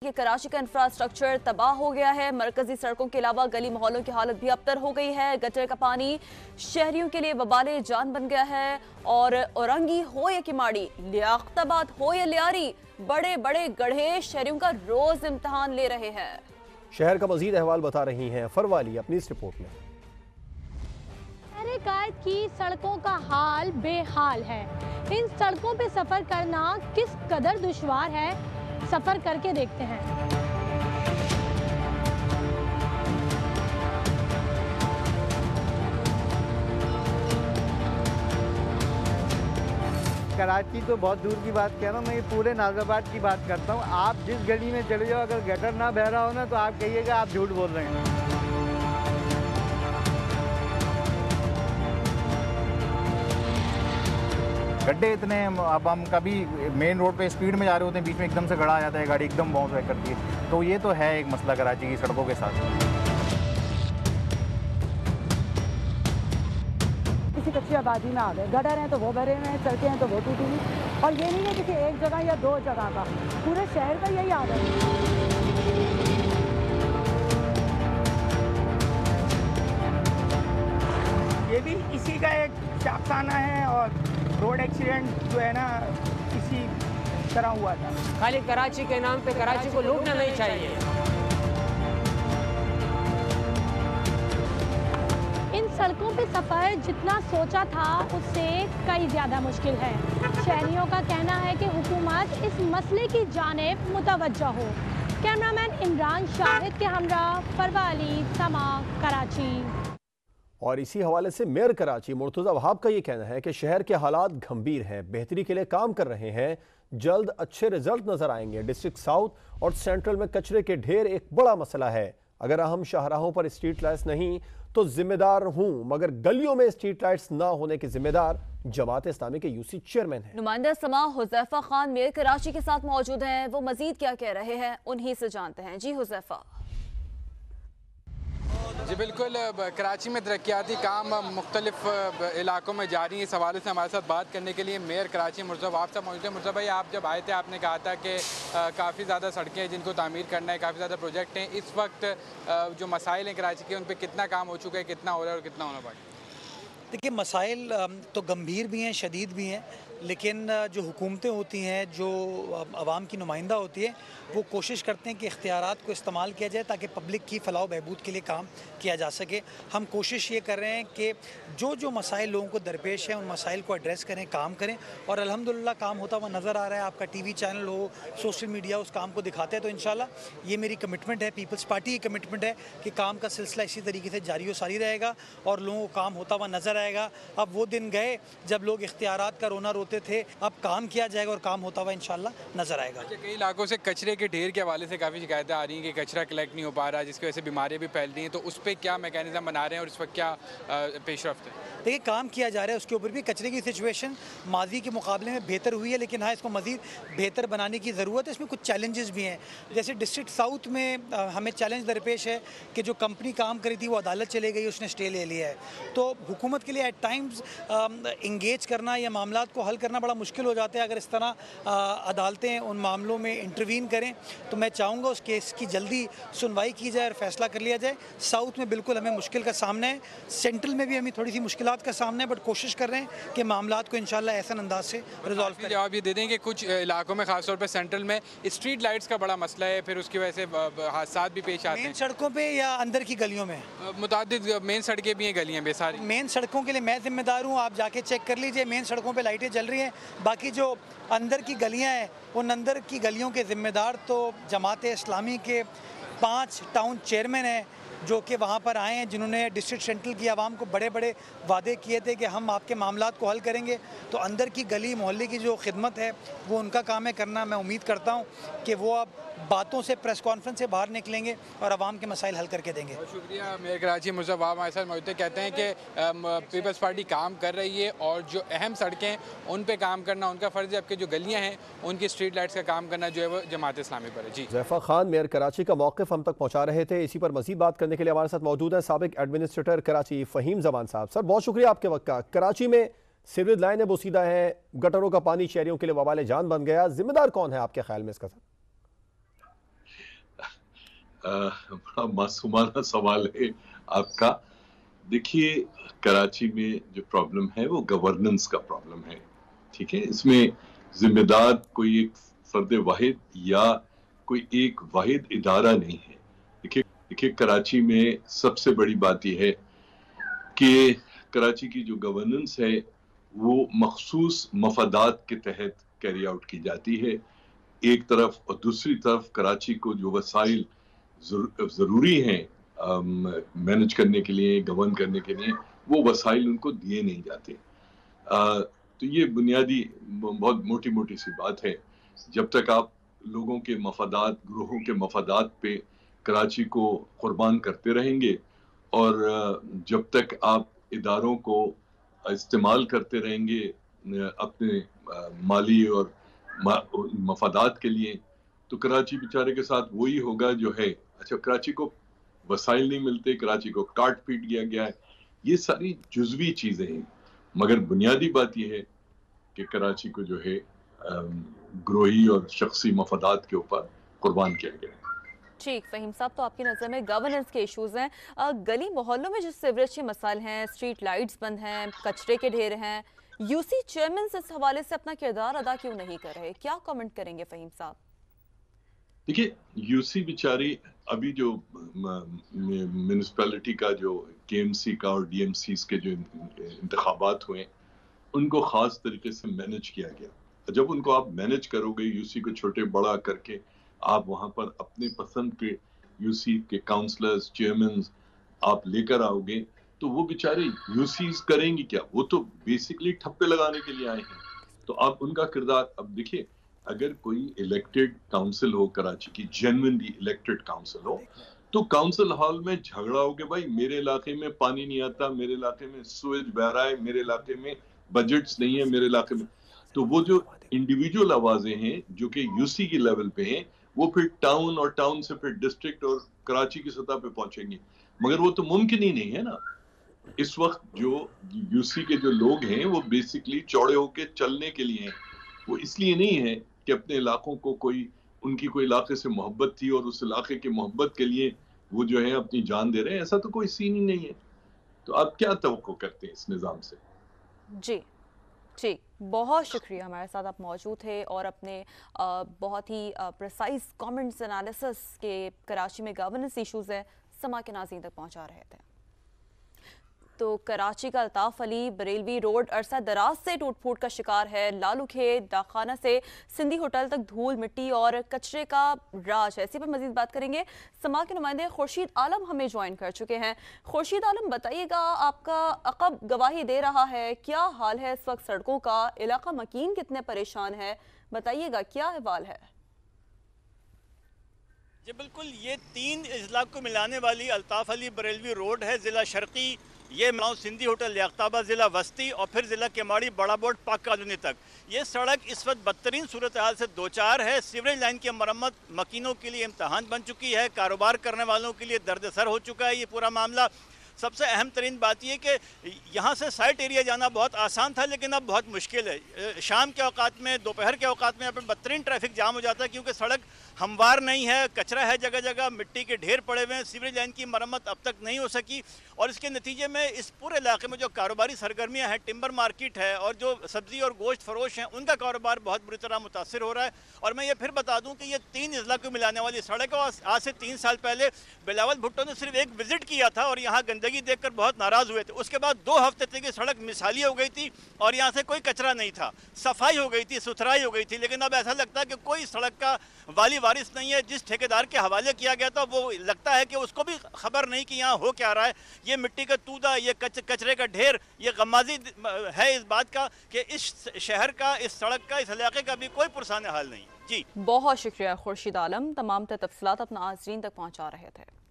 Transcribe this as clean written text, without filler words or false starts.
कि कराची का इंफ्रास्ट्रक्चर तबाह हो गया है। मरकजी सड़कों के अलावा गली मोहल्लों की हालत भी अबतर हो गई है। गटर का पानी शहरियों के लिए वबाले जान बन गया है। और औरंगी हो या किमाड़ी, लियाकताबाद हो या लियारी, बड़े बड़े गड्ढे शहरियों का रोज इम्तिहान ले रहे हैं। शहर का मजीद अहवाल बता रही हैं फरवाली अपनी इस रिपोर्ट में। कायद की सड़कों का हाल बेहाल है। इन सड़कों पे सफर करना किस कदर दुश्वार है, सफर करके देखते हैं। कराची तो बहुत दूर की बात कह रहा हूँ, मैं ये पूरे नाज़ाबाद की बात करता हूँ। आप जिस गली में चले जाओ, अगर गटर ना बह रहा हो ना, तो आप कहिएगा आप झूठ बोल रहे हैं। गड्ढे इतने हैं, अब हम कभी मेन रोड पे स्पीड में जा रहे होते हैं, बीच में एकदम से गड़ा आ जाता है, गाड़ी एकदम बाउंस बैक करती है। तो ये तो है एक मसला कराची की सड़कों के साथ। किसी कच्ची आबादी में आ गए, गटर हैं तो वो भरे हुए हैं, सड़कें हैं तो वो टूटी हुई। और ये नहीं है किसी एक जगह या दो जगह का, पूरे शहर का यही हाल है। ये भी इसी का एक शाखसाना है और रोड एक्सीडेंट जो है ना इसी तरह हुआ था। खाली कराची के नाम पे कराची को लूटना नहीं चाहिए। इन सड़कों पे सफर जितना सोचा था उससे कई ज्यादा मुश्किल है। शहरियों का कहना है कि हुकूमत इस मसले की जानिब मुतवज्जा हो। कैमरामैन इमरान शाहिद के हमरा फरवाली समा कराची। और इसी हवाले से मेयर कराची मुर्तज़ा वहाब का ये कहना है कि शहर के हालात गंभीर हैं, बेहतरी के लिए काम कर रहे हैं, जल्द अच्छे रिजल्ट नजर आएंगे। डिस्ट्रिक्ट साउथ और सेंट्रल में कचरे के ढेर एक बड़ा मसला है। अगर अहम शाहराहों पर स्ट्रीट लाइट्स नहीं तो जिम्मेदार हूं, मगर गलियों में स्ट्रीट लाइट्स ना होने के जिम्मेदार जमात इस्लामी के यूसी चेयरमैन हैं। नुमाइंदा समा हुज़ैफा खान मेयर कराची के साथ मौजूद हैं। वो मजीद क्या कह रहे हैं उन्हीं से जानते हैं। जी हुज़ैफा। जी बिल्कुल, कराची में तरक्याती काम मुख्तलिफ इलाकों में जारी है। इस हवाले से हमारे साथ बात करने के लिए मेयर कराची मुर्तज़ा वहाब साहब मौजूद हैं। मुर्तज़ा भाई, आप जब आए थे आपने कहा था कि काफ़ी ज़्यादा सड़कें हैं जिनको तामीर करना है, काफ़ी ज़्यादा प्रोजेक्ट हैं। इस वक्त जो मसाइल हैं कराची के, उन पर कितना काम हो चुका है, कितना हो रहा है और कितना होना बाकी? देखिए, मसाइल तो गंभीर भी हैं, शदीद भी हैं, लेकिन जो हुकूमतें होती हैं, जो आवाम की नुमाइंदा होती है, वो कोशिश करते हैं कि इख्तियारात को इस्तेमाल किया जाए ताकि पब्लिक की फ़लाह बहबूद के लिए काम किया जा सके। हम कोशिश ये कर रहे हैं कि जो जो मसाइल लोगों को दरपेश हैं उन मसाइल को एड्रेस करें, काम करें। और अल्हम्दुलिल्लाह काम होता हुआ नज़र आ रहा है। आपका टीवी चैनल हो, सोशल मीडिया उस काम को दिखाते हैं। तो इंशाल्लाह ये मेरी कमिटमेंट है, पीपल्स पार्टी की कमिटमेंट है कि काम का सिलसिला इसी तरीके से जारी व सारी रहेगा और लोगों को काम होता हुआ नज़र आएगा। अब वो दिन गए जब लोग इख्तियारात का रोना रोते थे, अब काम किया जाएगा और काम होता हुआ इंशाल्लाह नज़र आएगा। कई इलाकों से कचरे के ढेर के हवाले से काफ़ी शिकायतें आ रही हैं कि कचरा कलेक्ट नहीं हो पा रहा, जिसकी वजह से बीमारियाँ भी फैल रही हैं। तो उस पर क्या मैकेनिज़्म बना रहे हैं और इस वक्त क्या पेशरफ्त है? देखिए, काम किया जा रहा है, उसके ऊपर भी कचरे की सिचुएशन माजी के मुकाबले में बेहतर हुई है, लेकिन हाँ, इसको मज़ीद बेहतर बनाने की ज़रूरत है। इसमें कुछ चैलेंजेस भी हैं। जैसे डिस्ट्रिक्ट साउथ में हमें चैलेंज दरपेश है कि जो कंपनी काम करी थी वो अदालत चले गई, उसने स्टे ले लिया है। तो हुकूमत के लिए एट टाइम्स इंगेज करना या मामलात को हल करना बड़ा मुश्किल हो जाता है। अगर इस तरह अदालतें उन मामलों में इंटरवीन करें तो मैं चाहूँगा उस केस की जल्दी सुनवाई की जाए और फैसला कर लिया जाए। साउथ में बिल्कुल हमें मुश्किल का सामना है, सेंट्रल में भी हमें थोड़ी सी मुश्किलात का सामना है, बट कोशिश कर रहे हैं कि मामलात को इंशाल्लाह ऐसा अंदाज से रिजॉल्व करें। जवाब ये दे दें कि कुछ इलाकों में खासतौर पर सेंट्रल में स्ट्रीट लाइट्स का बड़ा मसला है, फिर उसकी वजह से हादसा भी पेश आते हैं। मेन सड़कों पे या अंदर की गलियों में? मुतादिद मेन सड़कें भी हैं, गलियाँ भी सारी। मेन सड़कों के लिए मैं जिम्मेदार हूँ, आप जाके चेक कर लीजिए। मेन सड़कों पे लाइटें जल रही हैं, बाकी जो अंदर की गलियाँ हैं उन अंदर की गलियों के ज़िम्मेदार तो जमात इस्लामी के 5 टाउन चेयरमैन हैं जो कि वहाँ पर आए हैं, जिन्होंने डिस्ट्रिक्ट सेंट्रल की आवाम को बड़े बड़े वादे किए थे कि हम आपके मामलात को हल करेंगे। तो अंदर की गली मोहल्ले की जो खिदमत है वो उनका काम है करना। मैं उम्मीद करता हूँ कि वो अब बातों से, प्रेस कॉन्फ्रेंस से बाहर निकलेंगे और आवाम के मसाइल हल करके देंगे। बहुत शुक्रिया। मेयर कराची मुर्तज़ा वहाब हमारे साथ मौजूद कहते हैं कि पीपल्स पार्टी काम कर रही है और जो अहम सड़कें हैं उन पे काम करना उनका फ़र्ज़ है, जबकि जो गलियाँ हैं उनकी स्ट्रीट लाइट्स का काम करना जो है वो जमात इस्लामी पर है। जी हुज़ैफा खान मेयर कराची का मौक़िफ़ हम तक पहुँचा रहे थे। इसी पर मज़ीद बात करने के लिए हमारे साथ मौजूद है साबिक एडमिनिस्ट्रेटर कराची फ़हीम ज़मान साहब। सर, बहुत शुक्रिया आपके वक्त का। कराची में सीवरेज लाइनें बोसीदा हैं, गटरों का पानी शहरियों के लिए वबाल जान बन गया, जिम्मेदार कौन है आपके ख्याल में इसका? सर बड़ा मासूमाना सवाल है आपका। देखिए, कराची में जो प्रॉब्लम है वो गवर्नेंस का प्रॉब्लम है, ठीक है। इसमें जिम्मेदार कोई एक फर्द वाहिद या कोई एक वाहिद इदारा नहीं है। देखिए कराची में सबसे बड़ी बात यह है कि कराची की जो गवर्नेंस है वो मखसूस मफादात के तहत कैरी आउट की जाती है एक तरफ, और दूसरी तरफ कराची को जो वसाइल ज़रूरी हैं मैनेज करने के लिए, गवर्न करने के लिए, वो वसाइल उनको दिए नहीं जाते। तो ये बुनियादी बहुत मोटी मोटी सी बात है। जब तक आप लोगों के मफादात, ग्रोहों के मफादात पे कराची को कुर्बान करते रहेंगे और जब तक आप इदारों को इस्तेमाल करते रहेंगे अपने माली और मफादात के लिए, तो कराची बेचारे के साथ वही होगा जो है। अच्छा, कराची को वसाइल नहीं मिलते, कराची को काट पीट किया गया है, ये सारी जुज़वी चीज़ें हैं, मगर बुनियादी बात यह है कि कराची को जो है ग्रोही और शख्सी मफादात के ऊपर कुर्बान किया गया है। ठीक, फ़हीम साहब, तो आपकी नज़र में गवर्नेंस के इश्यूज़ हैं, गली मोहल्लों में जो सीवरेज के मसाइल हैं, स्ट्रीट लाइट्स बंद हैं, कचरे के ढेर हैं, यूसी चेयरमैन इस हवाले से अपना किरदार अदा क्यों नहीं कर रहे? क्या कमेंट करेंगे फ़हीम साहब? देखिए, यूसी बेचारी अभी जो म्यूनिसिपैलिटी का जो केएमसी का और डीएमसीज के जो इंतखाबात हुए उनको ख़ास तरीके से मैनेज किया गया। जब उनको आप मैनेज करोगे, यूसी को छोटे बड़ा करके आप वहाँ पर अपने पसंद के यूसी के काउंसलर्स, चेयरमैन आप लेकर आओगे, तो वो बेचारे यूसीज करेंगी क्या? वो तो बेसिकली ठप्पे लगाने के लिए आए हैं। तो आप उनका किरदार, अब देखिए, अगर कोई इलेक्टेड काउंसिल हो कराची की, जेन्युइनली इलेक्टेड काउंसिल हो, तो काउंसिल हॉल में झगड़ा हो गया, भाई मेरे इलाके में पानी नहीं आता, मेरे इलाके में सूरज बह रहा है, मेरे इलाके में बजट्स नहीं है, मेरे इलाके में, तो वो जो इंडिविजुअल आवाजें हैं जो कि यूसी की लेवल पे हैं, वो फिर टाउन और टाउन से फिर डिस्ट्रिक्ट और कराची की सतह पे पहुंचेंगे, मगर वो तो मुमकिन ही नहीं है ना। इस वक्त जो यूसी के जो लोग हैं वो बेसिकली चौड़े होके चलने के लिए हैं, वो इसलिए नहीं है कि अपने इलाकों को कोई, उनकी कोई इलाके से मोहब्बत थी और उस इलाके की मोहब्बत के लिए वो जो है अपनी जान दे रहे हैं, ऐसा तो कोई सीन ही नहीं है। तो आप क्या तवक्को करते हैं इस निज़ाम से? जी ठीक, बहुत शुक्रिया, हमारे साथ आप मौजूद थे और अपने बहुत ही प्रिसाइज कमेंट्स एनालिसिस के कराची में गवर्नेंस इश्यूज़ है समा के नाज़रीन तक पहुंचा रहे थे। तो कराची का अल्ताफ अली बरेलवी रोड अरसा दराज से टूट फूट का शिकार है। लालू खेत, डाकखाना से सिंधी होटल तक धूल, मिट्टी और कचरे का राज है। इसी पर मजीद बात करेंगे। समा के नुमाइंदे खुर्शीद आलम हमें ज्वाइन कर चुके हैं। खुर्शीद आलम, बताइएगा, आपका अक़ब गवाही दे रहा है, क्या हाल है इस वक्त सड़कों का? इलाका मकीन कितने परेशान है, बताइएगा क्या अहवाल है? जी बिल्कुल, ये 3 अजला को मिलाने वाली अल्ताफ अली बरेलवी रोड है, ज़िला शर्की, ये मिलाऊँ सिंधी होटल लियाकताबाद, ज़िला वस्ती और फिर ज़िला केमाड़ी बड़ा बोर्ड पाक कॉलोनी तक। ये सड़क इस वक्त बदतरीन सूरत हाल से दो चार है। सीवरेज लाइन की मरम्मत मकीनों के लिए इम्तहान बन चुकी है, कारोबार करने वालों के लिए दर्दसर हो चुका है ये पूरा मामला। सबसे अहम तरीन बात यह कि यहाँ से साइट एरिया जाना बहुत आसान था, लेकिन अब बहुत मुश्किल है। शाम के औकात में, दोपहर के औकात में यहाँ पर बदतरीन ट्रैफिक जाम हो जाता है, क्योंकि सड़क हमवार नहीं है, कचरा है जगह जगह, मिट्टी के ढेर पड़े हुए हैं। सीवरेज लाइन की मरम्मत अब तक नहीं हो सकी और इसके नतीजे में इस पूरे इलाके में जो कारोबारी सरगर्मियाँ हैं, टिम्बर मार्केट है और जो सब्ज़ी और गोश्त फरोश हैं, उनका कारोबार बहुत बुरी तरह मुतासर हो रहा है। और मैं ये फिर बता दूँ कि ये 3 अजला को मिलाने वाली सड़क है। आज से 3 साल पहले बिलावल भुट्टो ने सिर्फ एक विजिट किया था और यहाँ गंदगी देखकर बहुत नाराज़ हुए थे। उसके बाद 2 हफ्ते तक ये सड़क मिसाली हो गई थी और यहाँ से कोई कचरा नहीं था, सफाई हो गई थी, सुथराई हो गई थी। लेकिन अब ऐसा लगता है कि कोई सड़क का वाली वारिस नहीं है। जिस ठेकेदार के हवाले किया गया था वो लगता है कि उसको भी खबर नहीं कि यहाँ हो क्या रहा है। ये मिट्टी का तूदा, ये कचरे का ढेर, ये गम्माजी है इस बात का कि इस शहर का, इस सड़क का, इस इलाके का भी कोई पुरसाने हाल नहीं। जी बहुत शुक्रिया खुर्शीद आलम, तमाम तफसीलात अपना नाज़रीन तक पहुँचा रहे थे।